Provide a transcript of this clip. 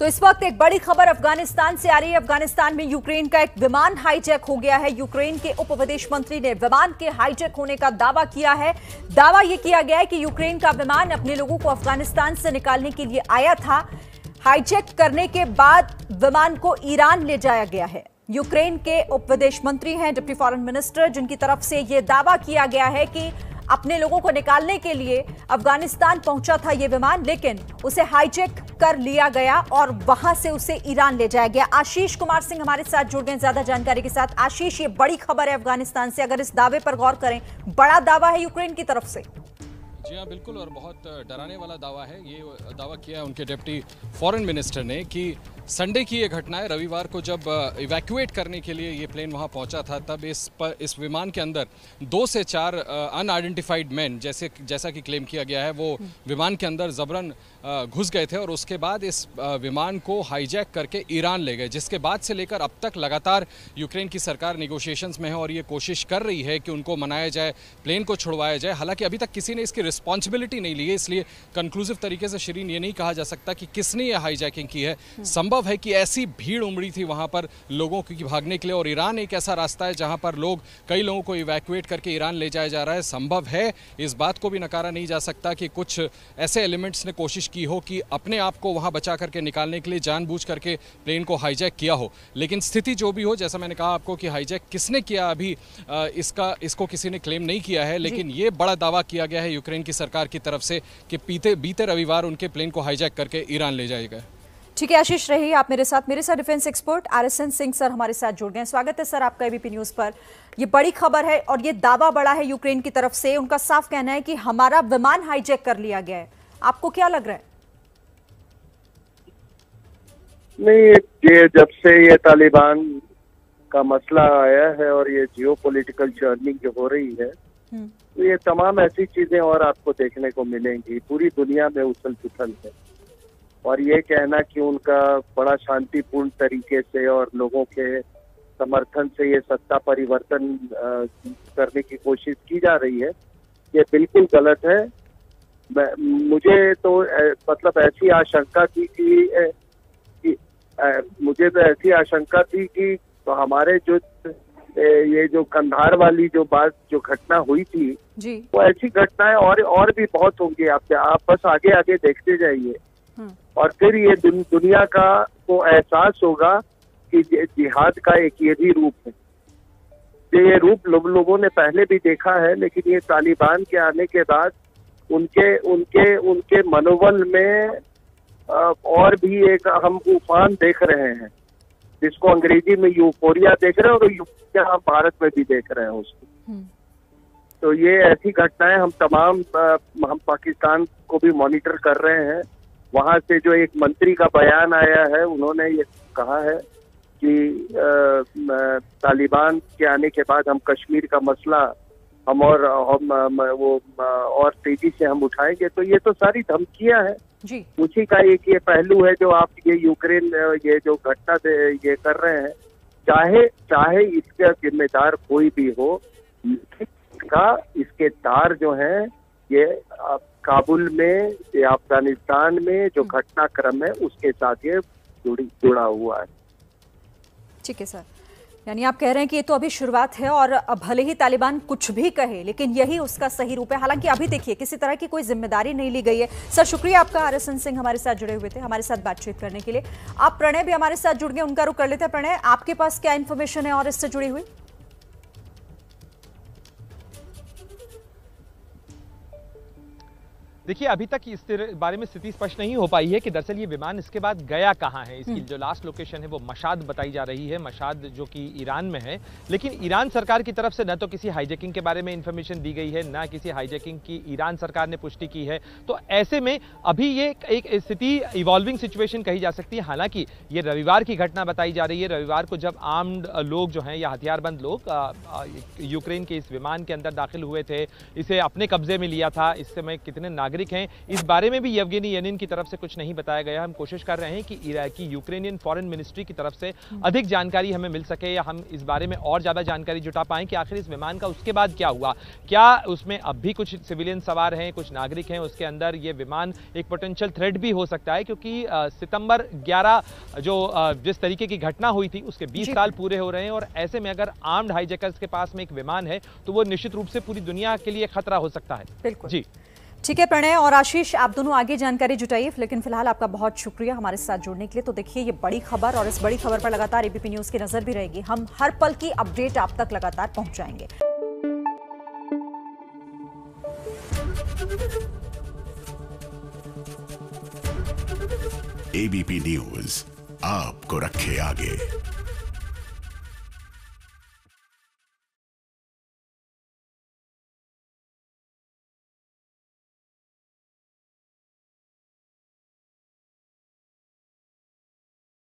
तो इस वक्त एक बड़ी खबर अफगानिस्तान से आ रही है। अफगानिस्तान में यूक्रेन का एक विमान हाईजैक हो गया है। यूक्रेन के उप विदेश मंत्री ने विमान के हाईजैक होने का दावा किया है। दावा यह किया गया है कि यूक्रेन का विमान अपने लोगों को अफगानिस्तान से निकालने के लिए आया था। हाईजैक करने के बाद विमान को ईरान ले जाया गया है। यूक्रेन के उप विदेश मंत्री हैं डिप्टी फॉरेन मिनिस्टर, जिनकी तरफ से यह दावा किया गया है कि अपने लोगों को निकालने के लिए अफगानिस्तान पहुंचा था यह विमान, लेकिन उसे हाईजैक कर लिया गया और वहां से उसे ईरान ले जाया गया। आशीष कुमार सिंह हमारे साथ जुड़ गए ज्यादा जानकारी के साथ। आशीष, ये बड़ी खबर है अफगानिस्तान से, अगर इस दावे पर गौर करें, बड़ा दावा है यूक्रेन की तरफ से। जी हाँ, बिल्कुल, और बहुत डराने वाला दावा है। ये दावा किया है उनके डिप्टी फॉरेन मिनिस्टर ने कि संडे की ये घटना है। रविवार को जब इवैक्यूएट करने के लिए ये प्लेन वहाँ पहुँचा था, तब इस विमान के अंदर 2 से 4 अनआइडेंटिफाइड मैन, जैसा कि क्लेम किया गया है, वो विमान के अंदर जबरन घुस गए थे और उसके बाद इस विमान को हाईजैक करके ईरान ले गए, जिसके बाद से लेकर अब तक लगातार यूक्रेन की सरकार निगोशिएशंस में है और ये कोशिश कर रही है कि उनको मनाया जाए, प्लेन को छुड़वाया जाए। हालांकि अभी तक किसी ने इसकी रिस्पॉन्सिबिलिटी नहीं ली है, इसलिए कंक्लूसिव तरीके से शिरीन ये नहीं कहा जा सकता कि किसने ये हाईजैकिंग की है। संभव है कि ऐसी भीड़ उमड़ी थी वहां पर लोगों की भागने के लिए, और ईरान एक ऐसा रास्ता है जहां पर कई लोगों को इवैक्यूएट करके ईरान ले जाया जा रहा है। संभव है, इस बात को भी नकारा नहीं जा सकता कि कुछ ऐसे एलिमेंट्स ने कोशिश की हो कि अपने आप को वहां बचा करके निकालने के लिए जानबूझ करके प्लेन को हाईजैक किया हो। लेकिन स्थिति जो भी हो, जैसा मैंने कहा आपको कि हाईजैक किसने किया, अभी इसको किसी ने क्लेम नहीं किया है, लेकिन ये बड़ा दावा किया गया है यूक्रेन की सरकार की तरफ से कि बीते रविवार उनके प्लेन को हाईजैक करके ईरान ले जाएगा। ठीक है आशीष, रहिए आप मेरे साथ defence expert RSN Singh sir हमारे साथ जुड़ गए। स्वागत है सर आपका एबीपी न्यूज पर। ये बड़ी खबर है और ये दावा बड़ा है यूक्रेन की तरफ से। उनका साफ कहना है कि हमारा विमान हाईजैक कर लिया गया है। आपको क्या लग रहा है? नहीं, ये जब से ये तालिबान का मसला आया है और ये जियोपॉलिटिकल जर्निंग जो हो रही है, तो ये तमाम ऐसी चीजें और आपको देखने को मिलेंगी। पूरी दुनिया में उथल पुथल है और ये कहना कि उनका बड़ा शांतिपूर्ण तरीके से और लोगों के समर्थन से ये सत्ता परिवर्तन करने की कोशिश की जा रही है, ये बिल्कुल गलत है। मुझे तो मतलब ऐसी आशंका थी कि हमारे जो कंधार वाली जो घटना हुई थी जी, वो ऐसी घटनाएं और भी बहुत होंगी। आप बस आगे आगे देखते जाइए और फिर ये दुनिया को एहसास होगा कि जिहाद का एक ये भी रूप है। ये रूप लोगों ने पहले भी देखा है, लेकिन ये तालिबान के आने के बाद उनके मनोबल में और भी एक हम उफान देख रहे हैं, जिसको अंग्रेजी में यूफोरिया देख रहे हैं, और यूफोरिया हम भारत में भी देख रहे हैं उसको। तो ये ऐसी घटनाएं हम पाकिस्तान को भी मॉनिटर कर रहे हैं। वहां से जो एक मंत्री का बयान आया है, उन्होंने ये कहा है कि तालिबान के आने के बाद हम कश्मीर का मसला और तेजी से हम उठाएंगे। तो ये तो सारी धमकियां हैं जी। उसी का एक ये पहलू है जो आप ये यूक्रेन ये जो घटना ये कर रहे हैं, चाहे इसका जिम्मेदार कोई भी हो, इसके तार जो हैं ये काबुल में या अफगानिस्तान में जो घटनाक्रम है उसके साथ ये जुड़ा हुआ है। ठीक है सर, यानी आप कह रहे हैं कि ये तो अभी शुरुआत है और भले ही तालिबान कुछ भी कहे, लेकिन यही उसका सही रूप है। हालांकि अभी देखिए किसी तरह की कोई जिम्मेदारी नहीं ली गई है। सर शुक्रिया आपका, RSN सिंह हमारे साथ जुड़े हुए थे, हमारे साथ बातचीत करने के लिए। आप प्रणय भी हमारे साथ जुड़ गए, उनका रुख कर लेते हैं। प्रणय, आपके पास क्या इन्फॉर्मेशन है और इससे जुड़ी हुई? देखिए, अभी तक इस बारे में स्थिति स्पष्ट नहीं हो पाई है कि दरअसल ये विमान इसके बाद गया कहाँ है। इसकी जो लास्ट लोकेशन है वो मशाद बताई जा रही है, मशाद जो कि ईरान में है। लेकिन ईरान सरकार की तरफ से न तो किसी हाईजैकिंग के बारे में इंफॉर्मेशन दी गई है, न किसी हाईजैकिंग की ईरान सरकार ने पुष्टि की है। तो ऐसे में अभी ये एक स्थिति इवॉल्विंग सिचुएशन कही जा सकती है। हालांकि ये रविवार की घटना बताई जा रही है। रविवार को जब आर्म्ड लोग जो हैं या हथियारबंद लोग यूक्रेन के इस विमान के अंदर दाखिल हुए थे, इसे अपने कब्जे में लिया था। इस समय कितने नागरिक नागरिक हैं, इस बारे में भी येवगेनी यानिन की तरफ से कुछ नहीं बताया गया। हम कोशिश कर रहे हैं कि यूक्रेनियन फॉरेन मिनिस्ट्री की तरफ से अधिक जानकारी हमें मिल सके या हम इस बारे में और ज्यादा जानकारी जुटा पाएं कि आखिर इस विमान का उसके बाद क्या हुआ, क्या उसमें अब भी कुछ सिविलियन सवार हैं, कुछ नागरिक हैं उसके अंदर। ये विमान एक पोटेंशियल थ्रेट भी हो सकता है, क्योंकि सितंबर 11 जिस तरीके की घटना हुई थी उसके 20 साल पूरे हो रहे हैं, और ऐसे में अगर आर्म्ड हाईजैकर्स के पास में एक विमान है तो वो निश्चित रूप से पूरी दुनिया के लिए खतरा हो सकता है। बिल्कुल जी ठीक है प्रणय और आशीष, आप दोनों आगे जानकारी जुटाइए, लेकिन फिलहाल आपका बहुत शुक्रिया हमारे साथ जुड़ने के लिए। तो देखिए ये बड़ी खबर, और इस बड़ी खबर पर लगातार एबीपी न्यूज की नजर भी रहेगी। हम हर पल की अपडेट आप तक लगातार पहुंचाएंगे। एबीपी न्यूज आपको रखे आगे।